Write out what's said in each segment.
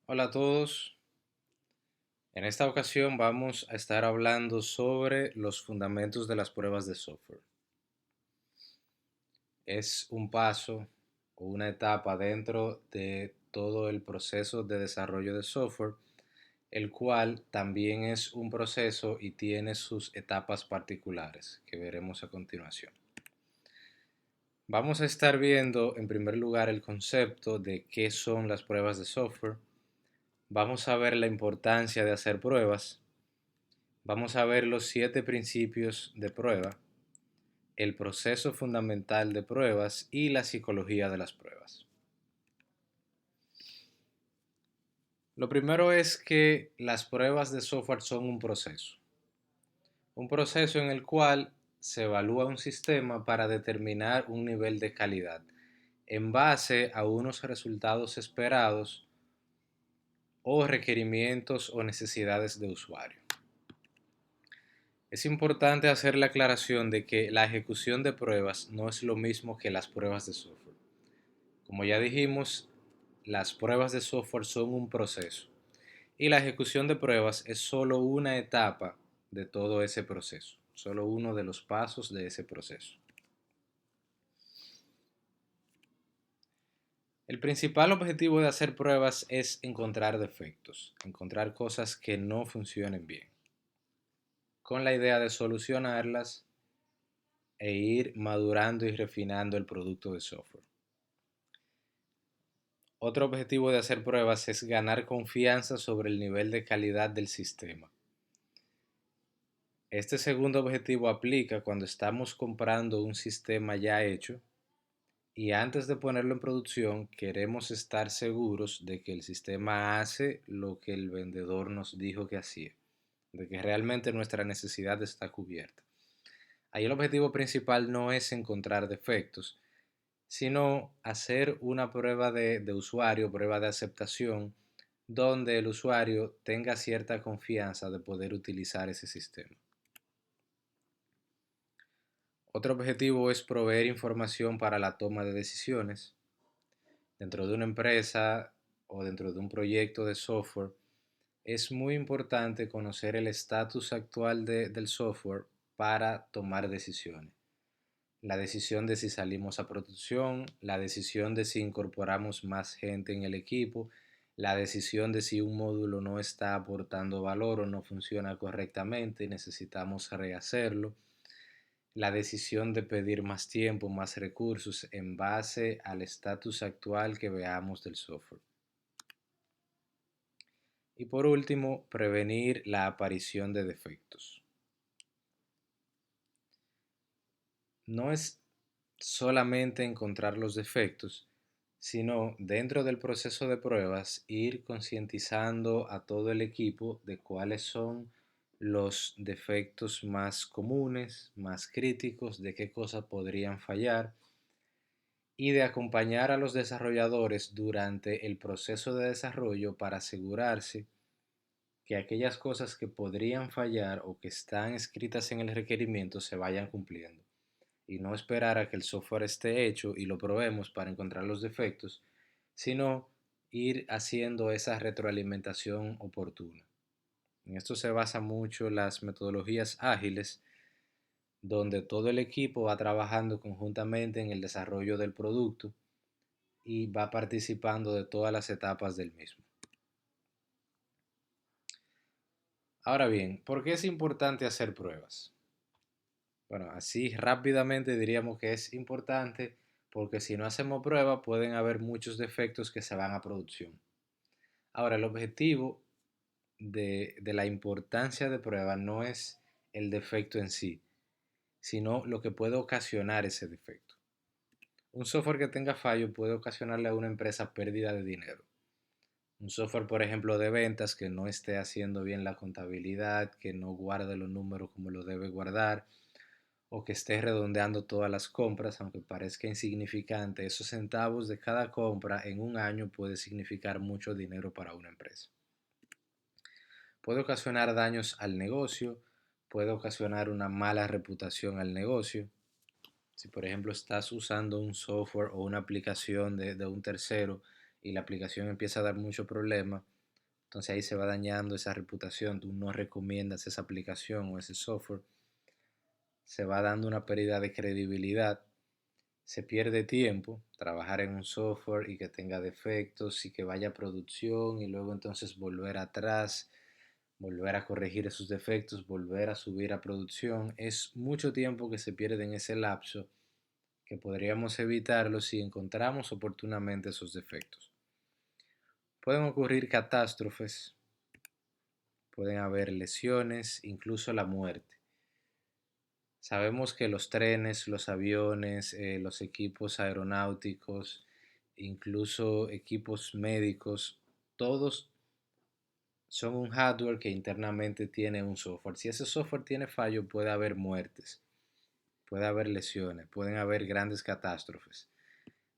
Hola a todos. En esta ocasión vamos a estar hablando sobre los fundamentos de las pruebas de software. Es un paso o una etapa dentro de todo el proceso de desarrollo de software, el cual también es un proceso y tiene sus etapas particulares que veremos a continuación. Vamos a estar viendo en primer lugar el concepto de qué son las pruebas de software. Vamos a ver la importancia de hacer pruebas. Vamos a ver los 7 principios de prueba, el proceso fundamental de pruebas y la psicología de las pruebas. Lo primero es que las pruebas de software son un proceso en el cual se evalúa un sistema para determinar un nivel de calidad en base a unos resultados esperados o requerimientos o necesidades de usuario. Es importante hacer la aclaración de que la ejecución de pruebas no es lo mismo que las pruebas de software. Como ya dijimos, las pruebas de software son un proceso y la ejecución de pruebas es solo una etapa de todo ese proceso, solo uno de los pasos de ese proceso. El principal objetivo de hacer pruebas es encontrar defectos, encontrar cosas que no funcionen bien, con la idea de solucionarlas e ir madurando y refinando el producto de software. Otro objetivo de hacer pruebas es ganar confianza sobre el nivel de calidad del sistema. Este segundo objetivo aplica cuando estamos comprando un sistema ya hecho y antes de ponerlo en producción queremos estar seguros de que el sistema hace lo que el vendedor nos dijo que hacía, de que realmente nuestra necesidad está cubierta. Ahí el objetivo principal no es encontrar defectos, sino hacer una prueba de usuario, prueba de aceptación, donde el usuario tenga cierta confianza de poder utilizar ese sistema. Otro objetivo es proveer información para la toma de decisiones. Dentro de una empresa o dentro de un proyecto de software, es muy importante conocer el estatus actual del software para tomar decisiones. La decisión de si salimos a producción, la decisión de si incorporamos más gente en el equipo, la decisión de si un módulo no está aportando valor o no funciona correctamente y necesitamos rehacerlo, la decisión de pedir más tiempo, más recursos en base al estatus actual que veamos del software. Y por último, prevenir la aparición de defectos. No es solamente encontrar los defectos, sino dentro del proceso de pruebas ir concientizando a todo el equipo de cuáles son los defectos más comunes, más críticos, de qué cosas podrían fallar y de acompañar a los desarrolladores durante el proceso de desarrollo para asegurarse que aquellas cosas que podrían fallar o que están escritas en el requerimiento se vayan cumpliendo y no esperar a que el software esté hecho y lo probemos para encontrar los defectos, sino ir haciendo esa retroalimentación oportuna. En esto se basa mucho las metodologías ágiles, donde todo el equipo va trabajando conjuntamente en el desarrollo del producto y va participando de todas las etapas del mismo. Ahora bien, ¿por qué es importante hacer pruebas? Bueno, así rápidamente diríamos que es importante porque si no hacemos pruebas pueden haber muchos defectos que se van a producción. Ahora, el objetivo de la importancia de prueba no es el defecto en sí, sino lo que puede ocasionar ese defecto. Un software que tenga fallo puede ocasionarle a una empresa pérdida de dinero. Un software, por ejemplo, de ventas que no esté haciendo bien la contabilidad, que no guarde los números como lo debe guardar, o que esté redondeando todas las compras, aunque parezca insignificante, esos centavos de cada compra en un año puede significar mucho dinero para una empresa. Puede ocasionar daños al negocio, puede ocasionar una mala reputación al negocio. Si por ejemplo estás usando un software o una aplicación de un tercero y la aplicación empieza a dar mucho problema, entonces ahí se va dañando esa reputación, tú no recomiendas esa aplicación o ese software, se va dando una pérdida de credibilidad, se pierde tiempo, trabajar en un software y que tenga defectos y que vaya a producción y luego entonces volver atrás, volver a corregir esos defectos, volver a subir a producción. Es mucho tiempo que se pierde en ese lapso que podríamos evitarlo si encontramos oportunamente esos defectos. Pueden ocurrir catástrofes, pueden haber lesiones, incluso la muerte. Sabemos que los trenes, los aviones, los equipos aeronáuticos, incluso equipos médicos, todos son un hardware que internamente tiene un software. Si ese software tiene fallo, puede haber muertes, puede haber lesiones, pueden haber grandes catástrofes.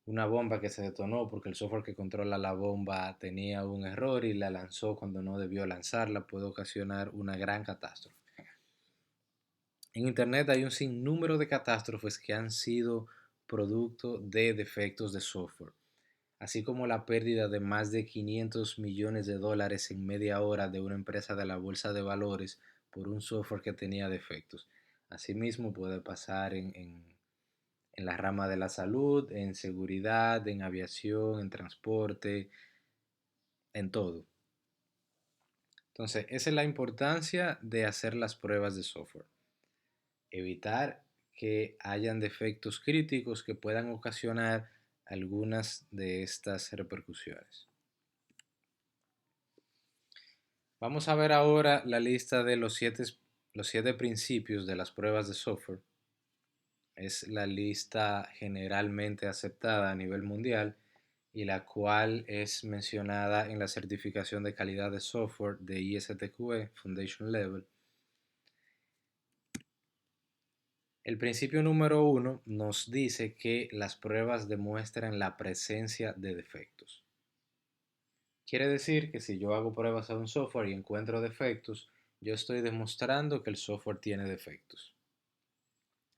Una bomba que se detonó porque el software que controla la bomba tenía un error y la lanzó cuando no debió lanzarla, puede ocasionar una gran catástrofe. En Internet hay un sinnúmero de catástrofes que han sido producto de defectos de software, así como la pérdida de más de 500 millones de dólares en media hora de una empresa de la bolsa de valores por un software que tenía defectos. Asimismo puede pasar en la rama de la salud, en seguridad, en aviación, en transporte, en todo. Entonces, esa es la importancia de hacer las pruebas de software. Evitar que hayan defectos críticos que puedan ocasionar algunas de estas repercusiones. Vamos a ver ahora la lista de los siete principios de las pruebas de software. Es la lista generalmente aceptada a nivel mundial y la cual es mencionada en la certificación de calidad de software de ISTQE Foundation Level. El principio número 1 nos dice que las pruebas demuestran la presencia de defectos. Quiere decir que si yo hago pruebas a un software y encuentro defectos, yo estoy demostrando que el software tiene defectos.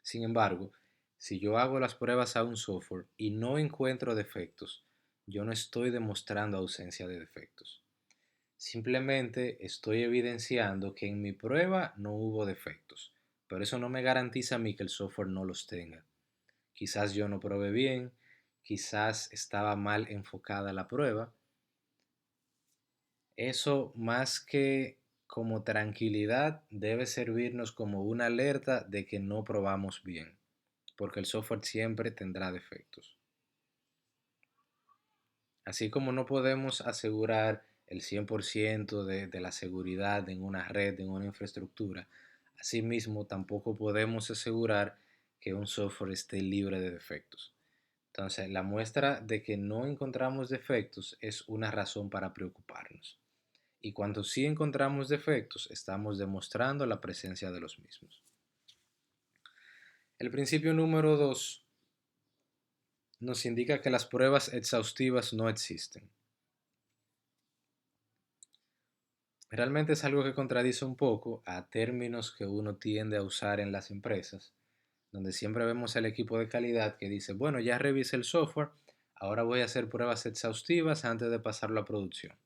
Sin embargo, si yo hago las pruebas a un software y no encuentro defectos, yo no estoy demostrando ausencia de defectos. Simplemente estoy evidenciando que en mi prueba no hubo defectos, pero eso no me garantiza a mí que el software no los tenga. Quizás yo no probé bien, quizás estaba mal enfocada la prueba. Eso más que como tranquilidad debe servirnos como una alerta de que no probamos bien, porque el software siempre tendrá defectos. Así como no podemos asegurar el 100% de la seguridad en una red, en una infraestructura, asimismo tampoco podemos asegurar que un software esté libre de defectos. Entonces, la muestra de que no encontramos defectos es una razón para preocuparnos. Y cuando sí encontramos defectos, estamos demostrando la presencia de los mismos. El principio número 2 nos indica que las pruebas exhaustivas no existen. Realmente es algo que contradice un poco a términos que uno tiende a usar en las empresas, donde siempre vemos el equipo de calidad que dice, bueno, ya revisé el software, ahora voy a hacer pruebas exhaustivas antes de pasarlo a producción.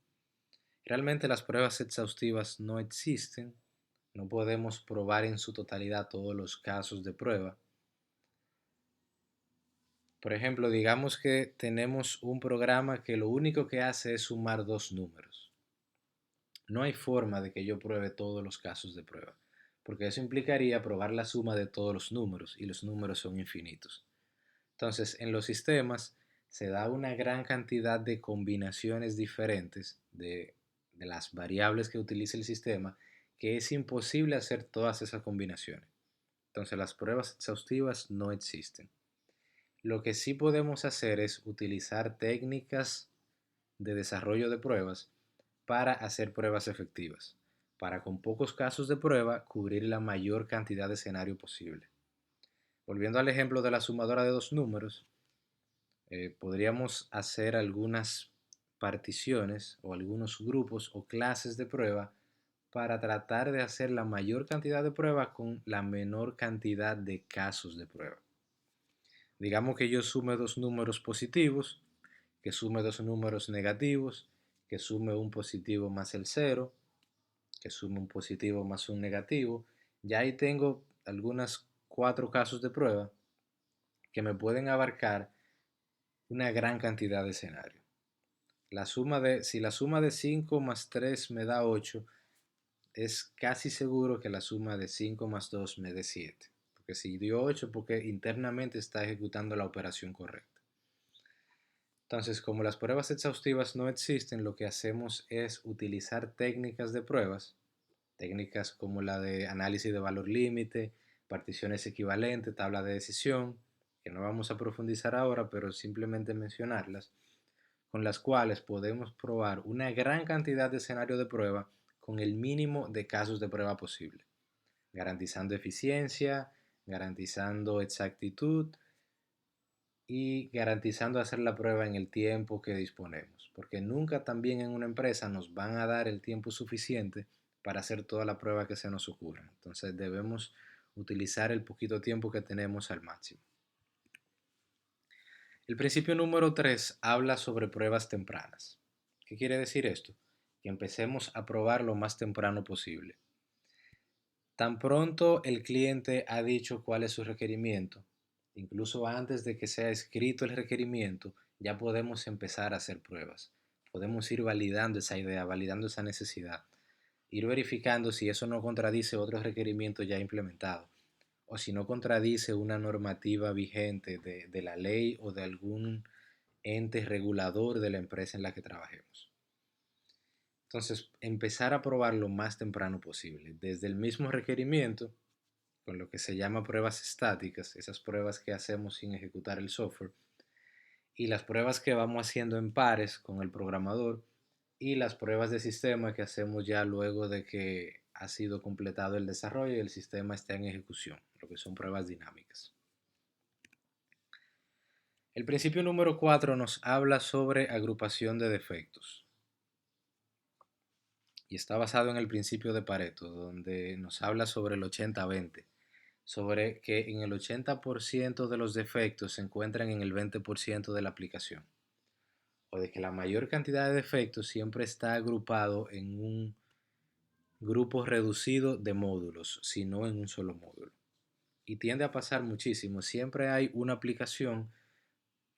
Realmente las pruebas exhaustivas no existen, no podemos probar en su totalidad todos los casos de prueba. Por ejemplo, digamos que tenemos un programa que lo único que hace es sumar dos números. No hay forma de que yo pruebe todos los casos de prueba, porque eso implicaría probar la suma de todos los números y los números son infinitos. Entonces, en los sistemas se da una gran cantidad de combinaciones diferentes de las variables que utiliza el sistema que es imposible hacer todas esas combinaciones. Entonces, las pruebas exhaustivas no existen. Lo que sí podemos hacer es utilizar técnicas de desarrollo de pruebas para hacer pruebas efectivas, para con pocos casos de prueba cubrir la mayor cantidad de escenario posible. Volviendo al ejemplo de la sumadora de dos números, podríamos hacer algunas particiones o algunos grupos o clases de prueba para tratar de hacer la mayor cantidad de pruebas con la menor cantidad de casos de prueba. Digamos que yo sume dos números positivos que sume dos números negativos, que sume un positivo más el cero, que sume un positivo más un negativo. Ya ahí tengo algunos 4 casos de prueba que me pueden abarcar una gran cantidad de escenarios. Si la suma de 5 más 3 me da 8, es casi seguro que la suma de 5 más 2 me dé 7. Porque si dio 8, porque internamente está ejecutando la operación correcta. Entonces, como las pruebas exhaustivas no existen, lo que hacemos es utilizar técnicas de pruebas, técnicas como la de análisis de valor límite, particiones equivalentes, tabla de decisión, que no vamos a profundizar ahora, pero simplemente mencionarlas, con las cuales podemos probar una gran cantidad de escenarios de prueba con el mínimo de casos de prueba posible, garantizando eficiencia, garantizando exactitud y garantizando hacer la prueba en el tiempo que disponemos, porque nunca también en una empresa nos van a dar el tiempo suficiente para hacer toda la prueba que se nos ocurra. Entonces debemos utilizar el poquito tiempo que tenemos al máximo. El principio número 3 habla sobre pruebas tempranas. ¿Qué quiere decir esto? Que empecemos a probar lo más temprano posible. Tan pronto el cliente ha dicho cuál es su requerimiento, incluso antes de que sea escrito el requerimiento, ya podemos empezar a hacer pruebas. Podemos ir validando esa idea, validando esa necesidad, ir verificando si eso no contradice otros requerimientos ya implementados o si no contradice una normativa vigente de la ley o de algún ente regulador de la empresa en la que trabajemos. Entonces, empezar a probar lo más temprano posible, desde el mismo requerimiento, con lo que se llama pruebas estáticas, esas pruebas que hacemos sin ejecutar el software, y las pruebas que vamos haciendo en pares con el programador, y las pruebas de sistema que hacemos ya luego de que ha sido completado el desarrollo y el sistema está en ejecución, lo que son pruebas dinámicas. El principio número 4 nos habla sobre agrupación de defectos y está basado en el principio de Pareto, donde nos habla sobre el 80-20, sobre que en el 80% de los defectos se encuentran en el 20% de la aplicación, o de que la mayor cantidad de defectos siempre está agrupado en un grupo reducido de módulos, sino en un solo módulo. Y tiende a pasar muchísimo, siempre hay una aplicación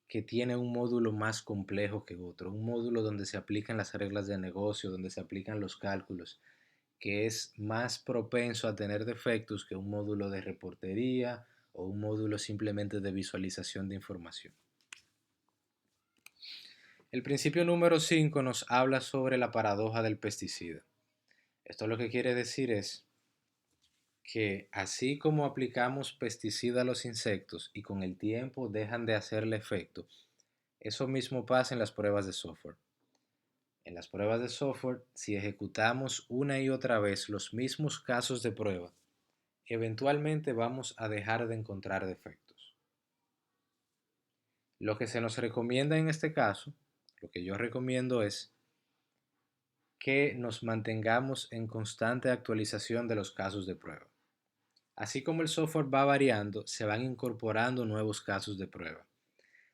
que tiene un módulo más complejo que otro, un módulo donde se aplican las reglas de negocio, donde se aplican los cálculos, que es más propenso a tener defectos que un módulo de reportería o un módulo simplemente de visualización de información. El principio número 5 nos habla sobre la paradoja del pesticida. Esto lo que quiere decir es que así como aplicamos pesticida a los insectos y con el tiempo dejan de hacerle efecto, eso mismo pasa en las pruebas de software. En las pruebas de software, si ejecutamos una y otra vez los mismos casos de prueba, eventualmente vamos a dejar de encontrar defectos. Lo que se nos recomienda en este caso, lo que yo recomiendo es que nos mantengamos en constante actualización de los casos de prueba. Así como el software va variando, se van incorporando nuevos casos de prueba.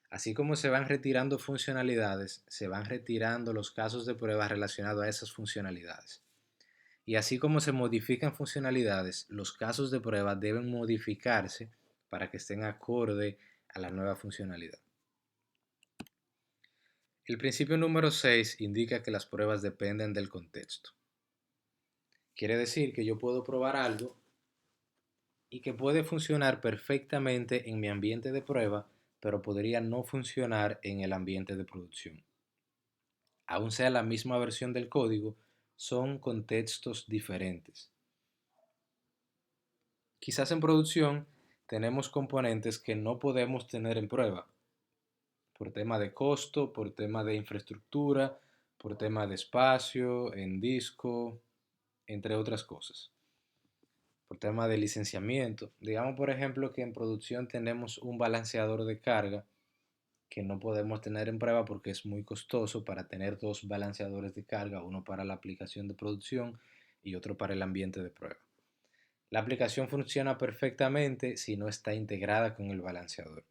Así como se van retirando funcionalidades, se van retirando los casos de prueba relacionados a esas funcionalidades. Y así como se modifican funcionalidades, los casos de prueba deben modificarse para que estén acorde a la nueva funcionalidad. El principio número 6 indica que las pruebas dependen del contexto. Quiere decir que yo puedo probar algo y que puede funcionar perfectamente en mi ambiente de prueba, pero podría no funcionar en el ambiente de producción. Aun sea la misma versión del código, son contextos diferentes. Quizás en producción tenemos componentes que no podemos tener en prueba, por tema de costo, por tema de infraestructura, por tema de espacio, en disco, entre otras cosas. Por tema de licenciamiento. Digamos, por ejemplo, que en producción tenemos un balanceador de carga que no podemos tener en prueba porque es muy costoso para tener dos balanceadores de carga, uno para la aplicación de producción y otro para el ambiente de prueba. La aplicación funciona perfectamente si no está integrada con el balanceador.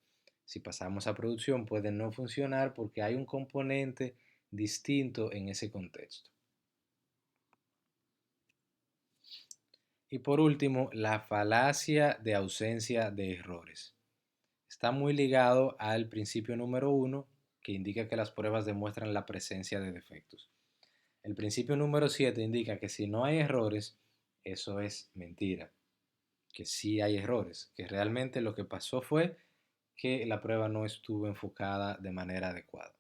Si pasamos a producción puede no funcionar porque hay un componente distinto en ese contexto. Y por último, la falacia de ausencia de errores. Está muy ligado al principio número uno, que indica que las pruebas demuestran la presencia de defectos. El principio número 7 indica que si no hay errores, eso es mentira, que sí hay errores, que realmente lo que pasó fue que la prueba no estuvo enfocada de manera adecuada.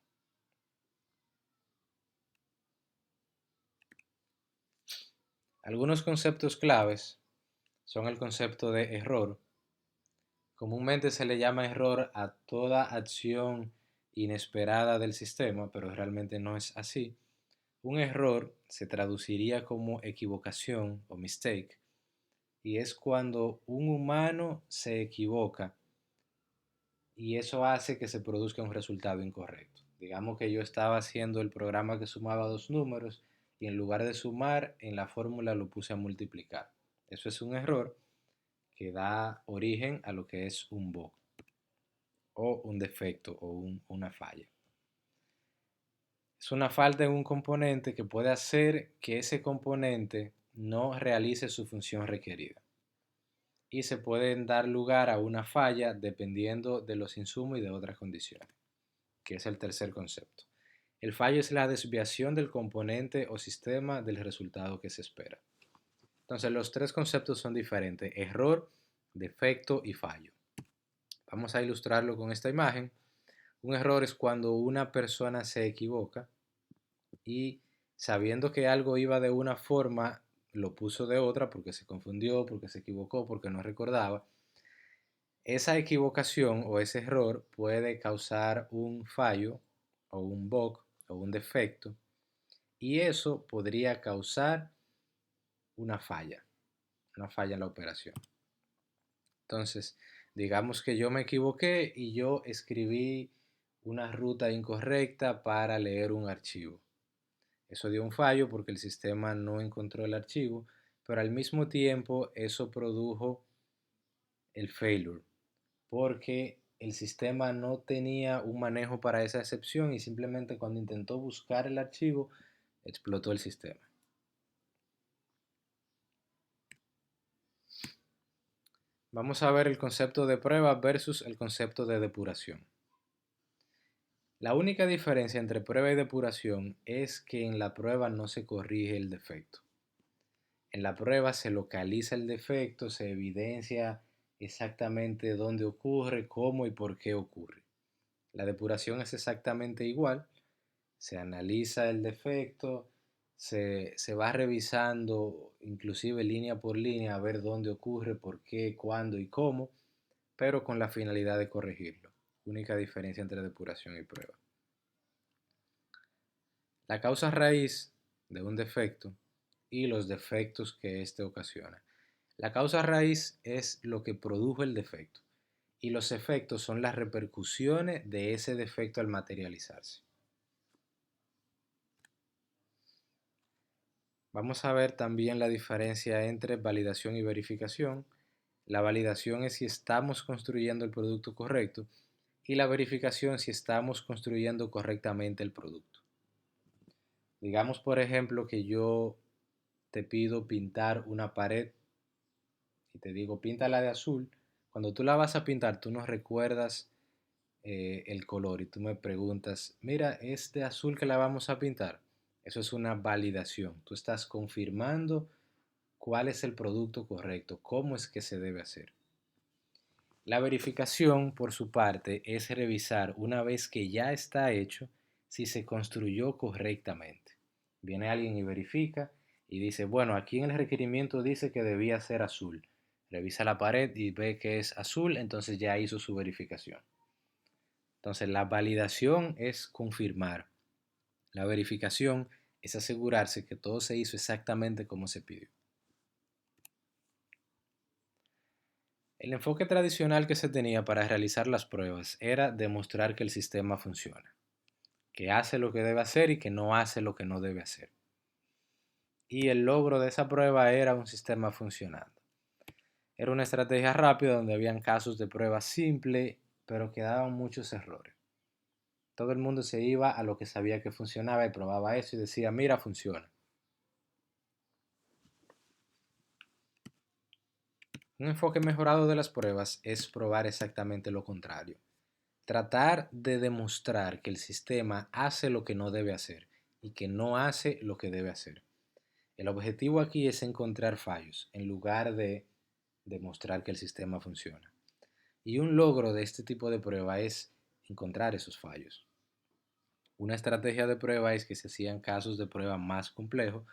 Algunos conceptos claves son el concepto de error. Comúnmente se le llama error a toda acción inesperada del sistema, pero realmente no es así. Un error se traduciría como equivocación o mistake, y es cuando un humano se equivoca y eso hace que se produzca un resultado incorrecto. Digamos que yo estaba haciendo el programa que sumaba dos números y en lugar de sumar en la fórmula lo puse a multiplicar. Eso es un error que da origen a lo que es un bug o un defecto o una falla. Es una falta en un componente que puede hacer que ese componente no realice su función requerida. Y se pueden dar lugar a una falla dependiendo de los insumos y de otras condiciones, que es el tercer concepto. El fallo es la desviación del componente o sistema del resultado que se espera. Entonces los tres conceptos son diferentes: error, defecto y fallo. Vamos a ilustrarlo con esta imagen. Un error es cuando una persona se equivoca y sabiendo que algo iba de una forma, lo puso de otra porque se confundió, porque se equivocó, porque no recordaba. Esa equivocación o ese error puede causar un fallo o un bug o un defecto y eso podría causar una falla en la operación. Entonces, digamos que yo me equivoqué y yo escribí una ruta incorrecta para leer un archivo. Eso dio un fallo porque el sistema no encontró el archivo, pero al mismo tiempo eso produjo el failure, porque el sistema no tenía un manejo para esa excepción y simplemente cuando intentó buscar el archivo, explotó el sistema. Vamos a ver el concepto de prueba versus el concepto de depuración. La única diferencia entre prueba y depuración es que en la prueba no se corrige el defecto. En la prueba se localiza el defecto, se evidencia exactamente dónde ocurre, cómo y por qué ocurre. La depuración es exactamente igual. Se analiza el defecto, se va revisando inclusive línea por línea a ver dónde ocurre, por qué, cuándo y cómo, pero con la finalidad de corregirlo. Única diferencia entre depuración y prueba. La causa raíz de un defecto y los defectos que éste ocasiona. La causa raíz es lo que produjo el defecto y los efectos son las repercusiones de ese defecto al materializarse. Vamos a ver también la diferencia entre validación y verificación. La validación es si estamos construyendo el producto correcto y la verificación si estamos construyendo correctamente el producto. Digamos, por ejemplo, que yo te pido pintar una pared y te digo, píntala de azul. Cuando tú la vas a pintar, tú no recuerdas el color y tú me preguntas, mira, ¿es de azul que la vamos a pintar? Eso es una validación. Tú estás confirmando cuál es el producto correcto, cómo es que se debe hacer. La verificación, por su parte, es revisar una vez que ya está hecho si se construyó correctamente. Viene alguien y verifica y dice, bueno, aquí en el requerimiento dice que debía ser azul. Revisa la pared y ve que es azul, entonces ya hizo su verificación. Entonces la validación es confirmar. La verificación es asegurarse que todo se hizo exactamente como se pidió. El enfoque tradicional que se tenía para realizar las pruebas era demostrar que el sistema funciona, que hace lo que debe hacer y que no hace lo que no debe hacer. Y el logro de esa prueba era un sistema funcionando. Era una estrategia rápida donde habían casos de prueba simple, pero quedaban muchos errores. Todo el mundo se iba a lo que sabía que funcionaba y probaba eso y decía, mira, funciona. Un enfoque mejorado de las pruebas es probar exactamente lo contrario. Tratar de demostrar que el sistema hace lo que no debe hacer y que no hace lo que debe hacer. El objetivo aquí es encontrar fallos en lugar de demostrar que el sistema funciona. Y un logro de este tipo de prueba es encontrar esos fallos. Una estrategia de prueba es que se hacían casos de prueba más complejos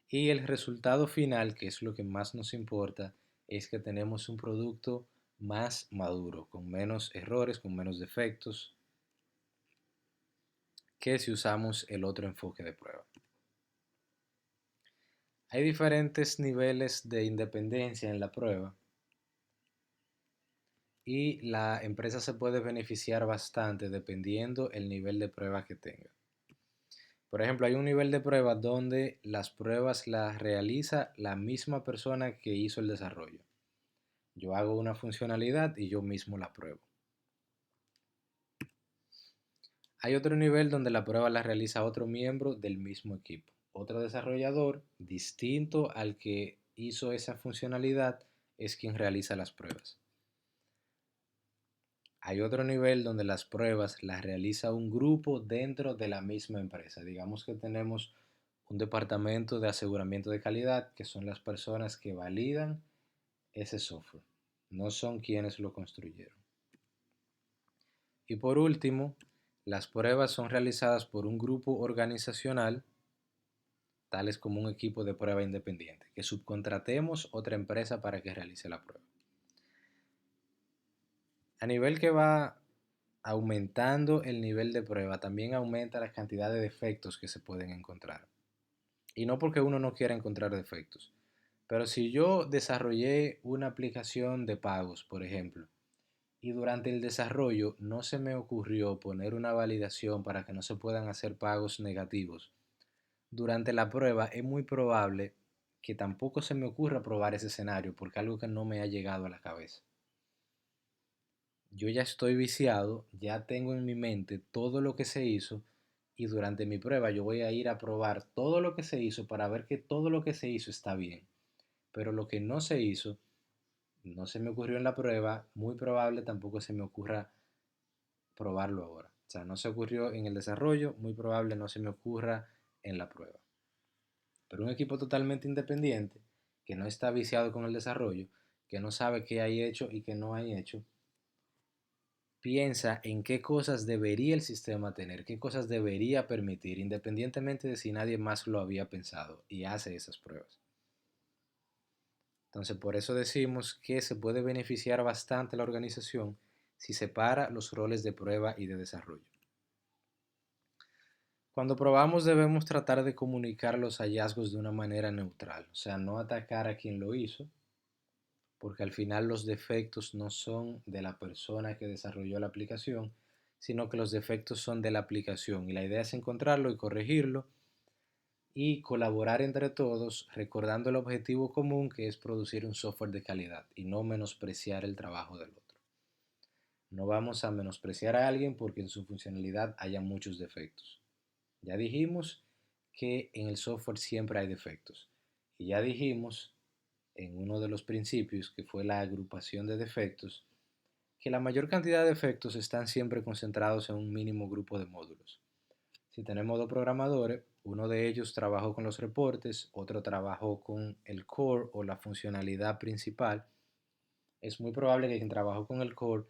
y el resultado final, que es lo que más nos importa, es que tenemos un producto más maduro, con menos errores, con menos defectos, que si usamos el otro enfoque de prueba. Hay diferentes niveles de independencia en la prueba y la empresa se puede beneficiar bastante dependiendo el nivel de prueba que tenga. Por ejemplo, hay un nivel de prueba donde las pruebas las realiza la misma persona que hizo el desarrollo. Yo hago una funcionalidad y yo mismo la pruebo. Hay otro nivel donde la prueba la realiza otro miembro del mismo equipo, otro desarrollador distinto al que hizo esa funcionalidad es quien realiza las pruebas. Hay otro nivel donde las pruebas las realiza un grupo dentro de la misma empresa. Digamos que tenemos un departamento de aseguramiento de calidad, que son las personas que validan ese software. No son quienes lo construyeron. Y por último, las pruebas son realizadas por un grupo organizacional, tales como un equipo de prueba independiente, que subcontratemos otra empresa para que realice la prueba. A nivel que va aumentando el nivel de prueba, también aumenta la cantidad de defectos que se pueden encontrar. Y no porque uno no quiera encontrar defectos, pero si yo desarrollé una aplicación de pagos, por ejemplo, y durante el desarrollo no se me ocurrió poner una validación para que no se puedan hacer pagos negativos, durante la prueba es muy probable que tampoco se me ocurra probar ese escenario porque es algo que no me ha llegado a la cabeza. Yo ya estoy viciado, ya tengo en mi mente todo lo que se hizo y durante mi prueba yo voy a ir a probar todo lo que se hizo para ver que todo lo que se hizo está bien. Pero lo que no se hizo, no se me ocurrió en la prueba, muy probable tampoco se me ocurra probarlo ahora. O sea, no se ocurrió en el desarrollo, muy probable no se me ocurra en la prueba. Pero un equipo totalmente independiente, que no está viciado con el desarrollo, que no sabe qué hay hecho y qué no hay hecho, piensa en qué cosas debería el sistema tener, qué cosas debería permitir, independientemente de si nadie más lo había pensado, y hace esas pruebas. Entonces, por eso decimos que se puede beneficiar bastante la organización si separa los roles de prueba y de desarrollo. Cuando probamos debemos tratar de comunicar los hallazgos de una manera neutral, o sea, no atacar a quien lo hizo, porque al final los defectos no son de la persona que desarrolló la aplicación, sino que los defectos son de la aplicación y la idea es encontrarlo y corregirlo y colaborar entre todos recordando el objetivo común que es producir un software de calidad y no menospreciar el trabajo del otro. No vamos a menospreciar a alguien porque en su funcionalidad haya muchos defectos. Ya dijimos que en el software siempre hay defectos y ya dijimos en uno de los principios, que fue la agrupación de defectos, que la mayor cantidad de defectos están siempre concentrados en un mínimo grupo de módulos. Si tenemos dos programadores, uno de ellos trabajó con los reportes, otro trabajó con el core o la funcionalidad principal, es muy probable que quien trabajó con el core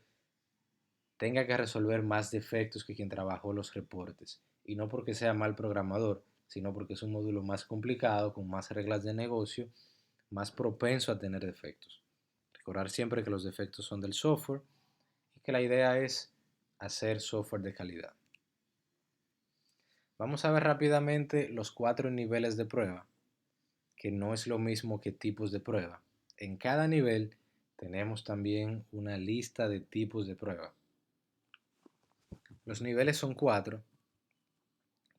tenga que resolver más defectos que quien trabajó los reportes. Y no porque sea mal programador, sino porque es un módulo más complicado, con más reglas de negocio, más propenso a tener defectos. Recordar siempre que los defectos son del software y que la idea es hacer software de calidad. Vamos a ver rápidamente los 4 niveles de prueba, que no es lo mismo que tipos de prueba. En cada nivel tenemos también una lista de tipos de prueba. Los niveles son 4: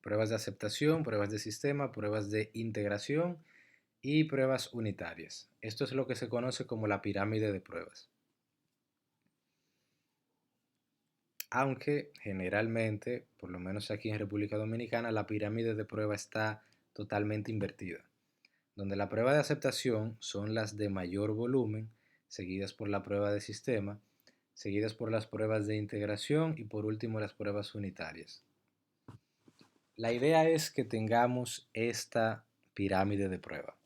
pruebas de aceptación, pruebas de sistema, pruebas de integración y pruebas unitarias. Esto es lo que se conoce como la pirámide de pruebas. aunque generalmente, por lo menos aquí en República Dominicana, la pirámide de prueba está totalmente invertida, donde la prueba de aceptación son las de mayor volumen, seguidas por la prueba de sistema, seguidas por las pruebas de integración y por último las pruebas unitarias. La idea es que tengamos esta pirámide de prueba,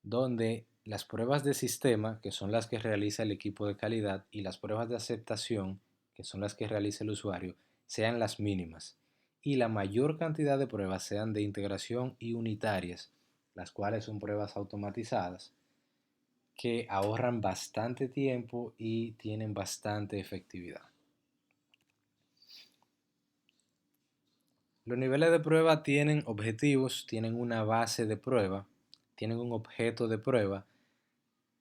donde las pruebas de sistema, que son las que realiza el equipo de calidad, y las pruebas de aceptación, que son las que realiza el usuario, sean las mínimas y la mayor cantidad de pruebas sean de integración y unitarias, las cuales son pruebas automatizadas que ahorran bastante tiempo y tienen bastante efectividad. Los niveles de prueba tienen objetivos, tienen una base de prueba, tienen un objeto de prueba.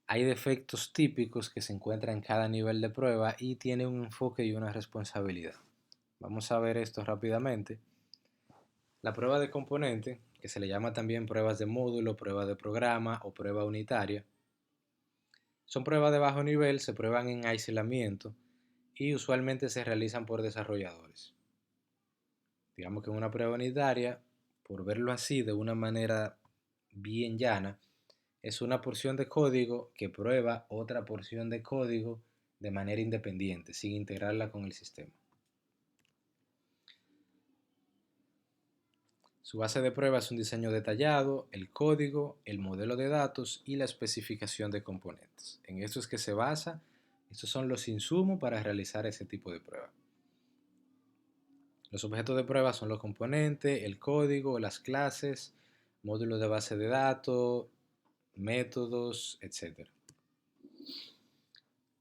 Hay defectos típicos que se encuentran en cada nivel de prueba y tiene un enfoque y una responsabilidad. Vamos a ver esto rápidamente. La prueba de componente, que se le llama también pruebas de módulo, prueba de programa o prueba unitaria, son pruebas de bajo nivel, se prueban en aislamiento y usualmente se realizan por desarrolladores. Digamos que una prueba unitaria, por verlo así de una manera bien llana, es una porción de código que prueba otra porción de código de manera independiente, sin integrarla con el sistema. Su base de prueba es un diseño detallado, el código, el modelo de datos y la especificación de componentes. En esto es que se basa, estos son los insumos para realizar ese tipo de prueba. Los objetos de prueba son los componentes, el código, las clases, módulos de base de datos, métodos, etc.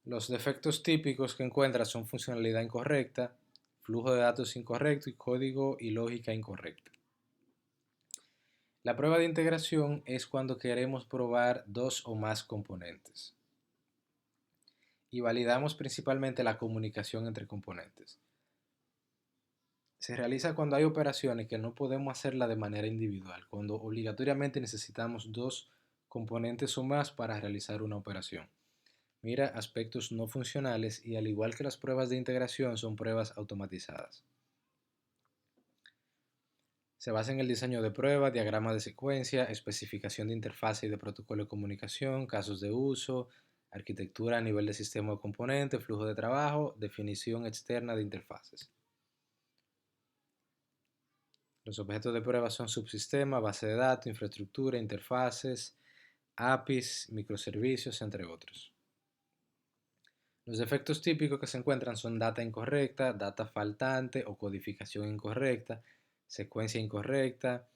Los defectos típicos que encuentras son funcionalidad incorrecta, flujo de datos incorrecto y código y lógica incorrecta. La prueba de integración es cuando queremos probar dos o más componentes y validamos principalmente la comunicación entre componentes. Se realiza cuando hay operaciones que no podemos hacerla de manera individual, cuando obligatoriamente necesitamos dos componentes o más para realizar una operación. Mira aspectos no funcionales y al igual que las pruebas de integración son pruebas automatizadas. Se basa en el diseño de prueba, diagrama de secuencia, especificación de interfaz y de protocolo de comunicación, casos de uso, arquitectura a nivel de sistema o componente, flujo de trabajo, definición externa de interfaces. Los objetos de prueba son subsistema, base de datos, infraestructura, interfaces, APIs, microservicios, entre otros. Los defectos típicos que se encuentran son data incorrecta, data faltante o codificación incorrecta, secuencia incorrecta,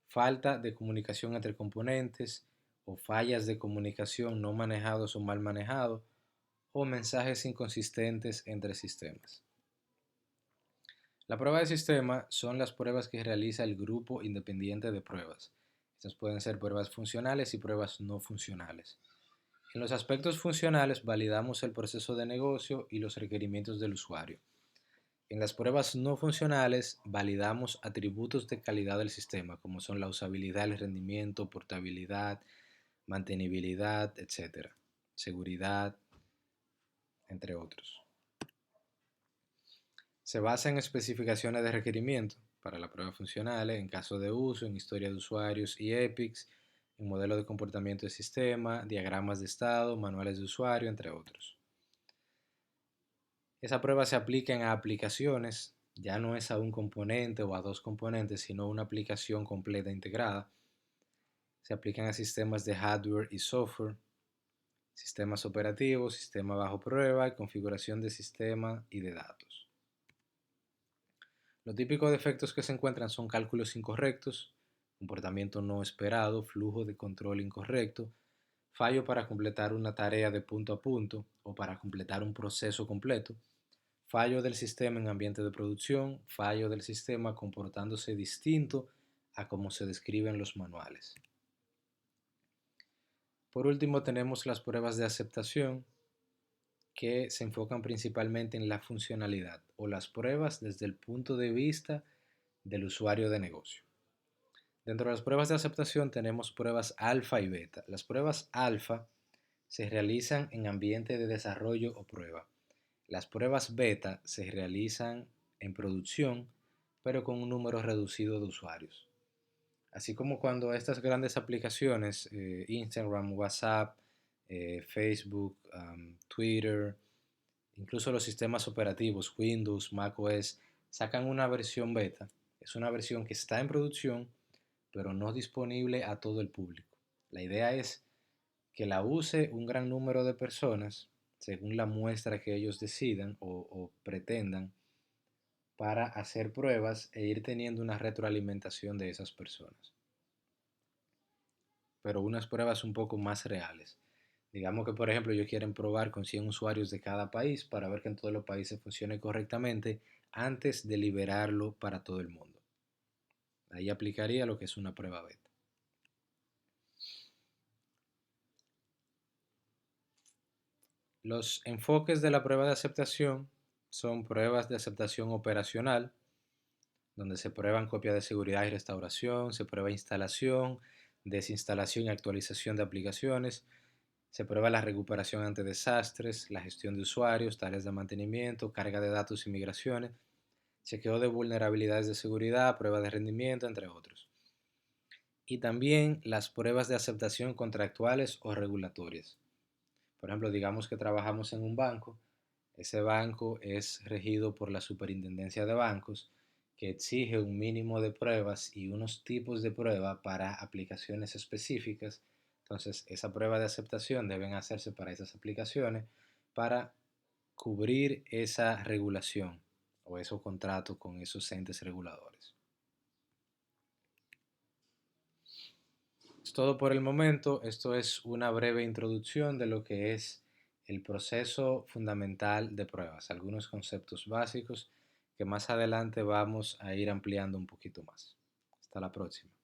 falta de comunicación entre componentes o fallas de comunicación no manejados o mal manejados o mensajes inconsistentes entre sistemas. La prueba de sistema son las pruebas que realiza el grupo independiente de pruebas. Estas pueden ser pruebas funcionales y pruebas no funcionales. En los aspectos funcionales validamos el proceso de negocio y los requerimientos del usuario. En las pruebas no funcionales validamos atributos de calidad del sistema, como son la usabilidad, el rendimiento, portabilidad, mantenibilidad, etc. Seguridad, entre otros. Se basa en especificaciones de requerimiento para las pruebas funcionales, en caso de uso, en historia de usuarios y EPICS, en modelo de comportamiento de sistema, diagramas de estado, manuales de usuario, entre otros. Esa prueba se aplica en aplicaciones, ya no es a un componente o a dos componentes, sino a una aplicación completa integrada. Se aplican a sistemas de hardware y software, sistemas operativos, sistema bajo prueba, configuración de sistema y de datos. Los típicos defectos que se encuentran son cálculos incorrectos, comportamiento no esperado, flujo de control incorrecto, fallo para completar una tarea de punto a punto o para completar un proceso completo, fallo del sistema en ambiente de producción, fallo del sistema comportándose distinto a como se describe en los manuales. Por último, tenemos las pruebas de aceptación que se enfocan principalmente en la funcionalidad o las pruebas desde el punto de vista del usuario de negocio. Dentro de las pruebas de aceptación tenemos pruebas alfa y beta. Las pruebas alfa se realizan en ambiente de desarrollo o prueba. Las pruebas beta se realizan en producción, pero con un número reducido de usuarios. Así como cuando estas grandes aplicaciones, Instagram, WhatsApp, Facebook, Twitter, incluso los sistemas operativos, Windows, macOS, sacan una versión beta, es una versión que está en producción, pero no disponible a todo el público. La idea es que la use un gran número de personas, según la muestra que ellos decidan o pretendan, para hacer pruebas e ir teniendo una retroalimentación de esas personas, pero unas pruebas un poco más reales. Digamos que, por ejemplo, ellos quieren probar con 100 usuarios de cada país para ver que en todos los países funcione correctamente antes de liberarlo para todo el mundo. Ahí aplicaría lo que es una prueba beta. Los enfoques de la prueba de aceptación son pruebas de aceptación operacional, donde se prueban copias de seguridad y restauración, se prueba instalación, desinstalación y actualización de aplicaciones, se prueba la recuperación ante desastres, la gestión de usuarios, tareas de mantenimiento, carga de datos y migraciones, chequeo de vulnerabilidades de seguridad, prueba de rendimiento, entre otros. Y también las pruebas de aceptación contractuales o regulatorias. Por ejemplo, digamos que trabajamos en un banco, ese banco es regido por la Superintendencia de Bancos, que exige un mínimo de pruebas y unos tipos de prueba para aplicaciones específicas. Entonces, esa prueba de aceptación deben hacerse para esas aplicaciones para cubrir esa regulación o esos contratos con esos entes reguladores. Es todo por el momento. Esto es una breve introducción de lo que es el proceso fundamental de pruebas, algunos conceptos básicos que más adelante vamos a ir ampliando un poquito más. Hasta la próxima.